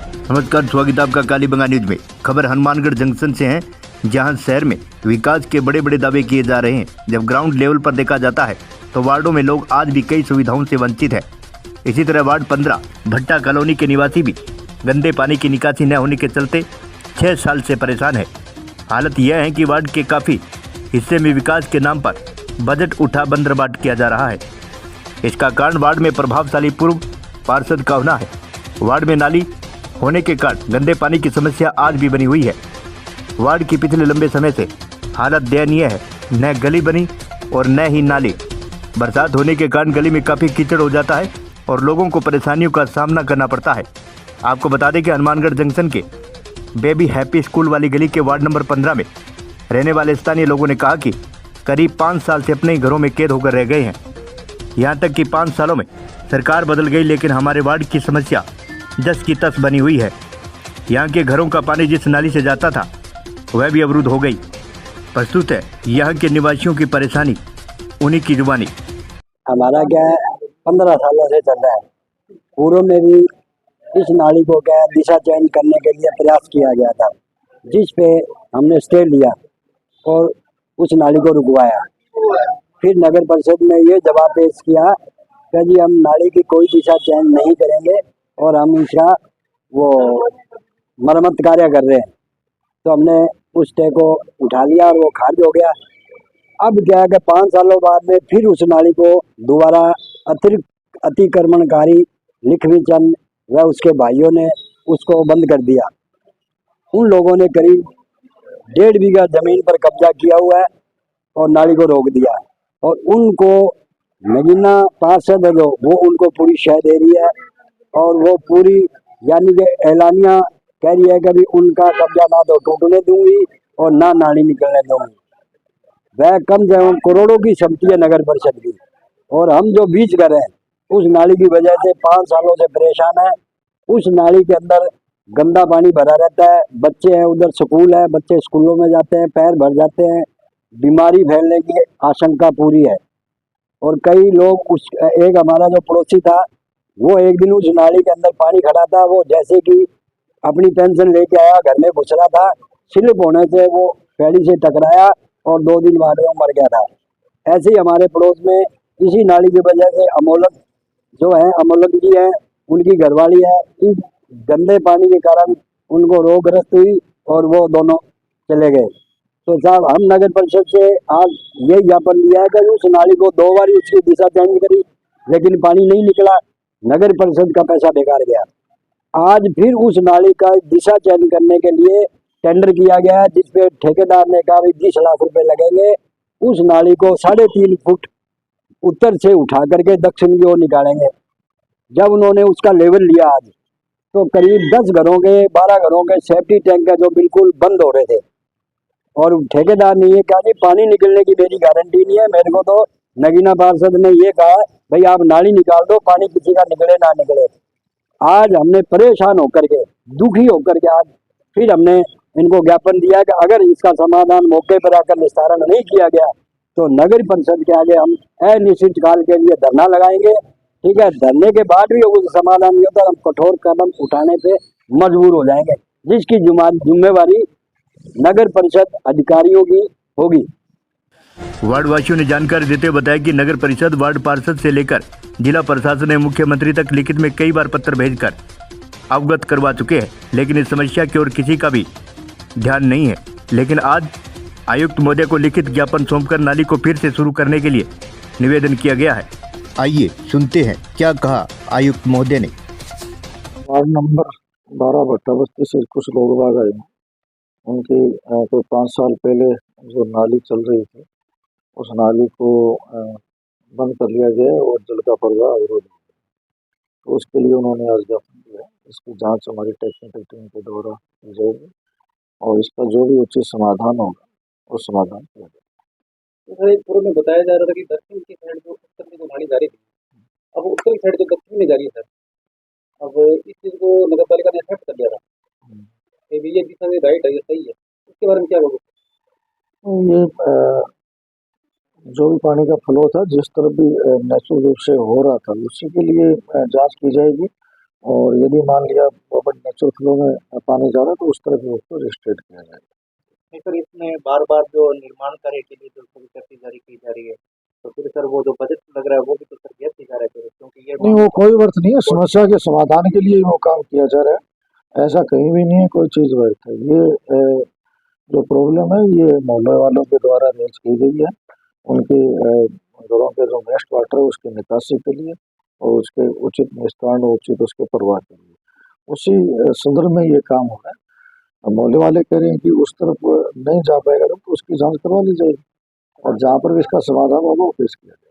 नमस्कार, स्वागत है आपका कालीबंगा न्यूज में। खबर हनुमानगढ़ जंक्शन से है, जहां शहर में विकास के बड़े बड़े दावे किए जा रहे हैं। जब ग्राउंड लेवल पर देखा जाता है तो वार्डों में लोग आज भी कई सुविधाओं से वंचित है। इसी तरह वार्ड 15 भट्टा कॉलोनी के निवासी भी गंदे पानी की निकासी न होने के चलते 6 साल से परेशान है। हालत यह है कि वार्ड के काफ़ी हिस्से में विकास के नाम पर बजट उठा बंदरबाट किया जा रहा है। इसका कारण वार्ड में प्रभावशाली पूर्व पार्षद का होना है। वार्ड में नाली होने के कारण गंदे पानी की समस्या आज भी बनी हुई है। वार्ड की पिछले लंबे समय से हालत दयनीय है, न गली बनी और न ही नाली। बरसात होने के कारण गली में काफ़ी कीचड़ हो जाता है और लोगों को परेशानियों का सामना करना पड़ता है। आपको बता दें कि हनुमानगढ़ जंक्शन के बेबी हैप्पी स्कूल वाली गली के वार्ड नंबर 15 में रहने वाले स्थानीय लोगों ने कहा कि करीब 5 साल से अपने ही घरों में कैद होकर रह गए हैं। यहाँ तक कि 5 सालों में सरकार बदल गई, लेकिन हमारे वार्ड की समस्या जस की तस बनी हुई है। यहाँ के घरों का पानी जिस नाली से जाता था वह भी अवरुद्ध हो गई। प्रस्तुत है यहाँ के निवासियों की परेशानी, उन्हीं की जुबानी। हमारा क्या है, 15 सालों से चल रहा है। पूर्व में भी इस नाली को क्या है, दिशा चयन करने के लिए प्रयास किया गया था, जिस पे हमने स्टे लिया और उस नाली को रुकवाया। फिर नगर परिषद में ये जवाब पेश किया कि जी हम नाली की कोई दिशा चयन नहीं करेंगे और हम इसका वो मरम्मत कार्य कर रहे हैं। तो हमने उस स्टे को उठा लिया और वो खारिज हो गया। अब क्या है कि 5 सालों बाद में फिर उस नाली को दोबारा अतिरिक्त अतिक्रमणकारी लिखवी चंद व उसके भाइयों ने उसको बंद कर दिया। उन लोगों ने करीब 1.5 बीघा जमीन पर कब्जा किया हुआ है और नाली को रोक दिया। और उनको नगीना पार्षद है जो, वो उनको पूरी शह दे रही है और वो पूरी यानी कि एलानिया कह रही है कि अभी उनका कब्जा ना तो टूटने दूंगी और ना नाली निकलने दूंगी। वह कम से कम करोड़ों की संपत्ति है नगर परिषद की, और हम जो बीच कर रहे हैं उस नाली की वजह से 5 सालों से परेशान है। उस नाली के अंदर गंदा पानी भरा रहता है, बच्चे हैं, उधर स्कूल है, बच्चे स्कूलों में जाते हैं, पैर भर जाते हैं, बीमारी फैलने की आशंका पूरी है। और कई लोग एक हमारा जो पड़ोसी था, वो एक दिन उस नाली के अंदर पानी खड़ा था, वो जैसे कि अपनी पेंशन लेके आया, घर में घुस रहा था, स्लिप होने से वो पैड़ी से टकराया और 2 दिन बाद वो मर गया था। ऐसे ही हमारे पड़ोस में इसी नाली की वजह से अमोलक जो है, अमोलक जी है, उनकी घरवाली है, इस गंदे पानी के कारण उनको रोगग्रस्त हुई और वो दोनों चले गए। तो साहब हम नगर परिषद से आज ये ज्ञापन दिया है कि उस नाली को 2 बार उसकी दिशा चेंज करी, लेकिन पानी नहीं निकला, नगर परिषद का पैसा बेकार गया। आज फिर उस नाली का दिशा चयन करने के लिए टेंडर किया गया है, जिसपे ठेकेदार ने कहा 20 लाख रुपए लगेंगे। उस नाली को 3.5 फुट उत्तर से उठा करके दक्षिण की ओर निकालेंगे। जब उन्होंने उसका लेवल लिया आज, तो करीब 10 घरों के 12 घरों के सेफ्टी टैंक है जो बिल्कुल बंद हो रहे थे। और ठेकेदार ने ये कहा कि पानी निकलने की मेरी गारंटी नहीं है, मेरे को तो नगीना पार्षद ने ये कहा भाई आप नाली निकाल दो, पानी किसी का निकले ना निकले। आज हमने परेशान होकर के, दुखी होकर के आज फिर हमने इनको ज्ञापन दिया कि अगर इसका समाधान मौके पर आकर निस्तारण नहीं किया गया तो नगर परिषद के आगे हम अनिश्चित काल के लिए धरना लगाएंगे। ठीक है, धरने के बाद भी अगर समाधान नहीं होता, हम कठोर कदम उठाने पे मजबूर हो जाएंगे, जिसकी जिम्मेवारी नगर परिषद अधिकारियों की होगी। वार्ड वासियों ने जानकारी देते हुए बताया कि नगर परिषद वार्ड पार्षद से लेकर जिला प्रशासन ने मुख्यमंत्री तक लिखित में कई बार पत्र भेजकर अवगत करवा चुके हैं, लेकिन इस समस्या की ओर किसी का भी ध्यान नहीं है। लेकिन आज आयुक्त महोदय को लिखित ज्ञापन सौंपकर नाली को फिर से शुरू करने के लिए निवेदन किया गया है। आइए सुनते हैं क्या कहा आयुक्त महोदय ने। वार्ड नंबर 12 भट्टा बस्ती से कुछ लोग बाग आए, उनकी कोई 5 साल पहले जो नाली चल रही थी उस नाली को बंद कर लिया गया और जल का प्रवाह अवरोध हो गया। तो उसके लिए उन्होंने आज ज्ञापन दिया है। इसकी जांच हमारी टेक्निकल टीम के द्वारा की जाएगी और इसका जो भी उचित समाधान होगा वो समाधान किया जाएगा। तो पूर्व में बताया जा रहा था कि दक्षिण की साइड जो उत्तर में जो नाली जा रही थी, अब उत्तर की साइड जो दक्षिण में जा रही है सर, अब इस चीज़ को नगर पालिका ने एक्सेप्ट कर लिया था। ये दिशा में राइट है, ये सही है, इसके बारे में क्या बोलोगे? ये जो भी पानी का फ्लो था, जिस तरफ भी नेचुरल रूप से हो रहा था, उसी के लिए जांच की जाएगी। और यदि मान लिया वो कैप्चर फ्लो में पानी जा रहा है तो उस तरफ उसको रिस्ट्रिक्ट किया जाए। नहीं सर, इसमें बार बार जो निर्माण कार्य के लिए जो स्वीकृति जारी की जा रही है, तो फिर सर वो जो बजट लग रहा है वो भी तो सर व्यर्थ ही जा रहा है फिर, क्योंकि ये नहीं, वो कोई व्यर्थ नहीं है, समस्या के समाधान के लिए ही वो काम किया जा रहा है, ऐसा कहीं भी नहीं है कोई चीज व्यर्थ है। ये जो प्रॉब्लम है ये मोहल्ले वालों के द्वारा रेज की गई है, उनके घरों के जो वेस्ट वाटर है उसकी निकासी के लिए और उसके उचित निस्तारण और उचित उसके प्रवाह के लिए, उसी संदर्भ में ये काम हो रहा है। अब मोहल्ले वाले कह रहे हैं कि उस तरफ नहीं जा पाएगा तो उसकी जांच करवा ली जाएगी और जहाँ पर भी इसका समाधान होगा वो पेश किया जाएगा।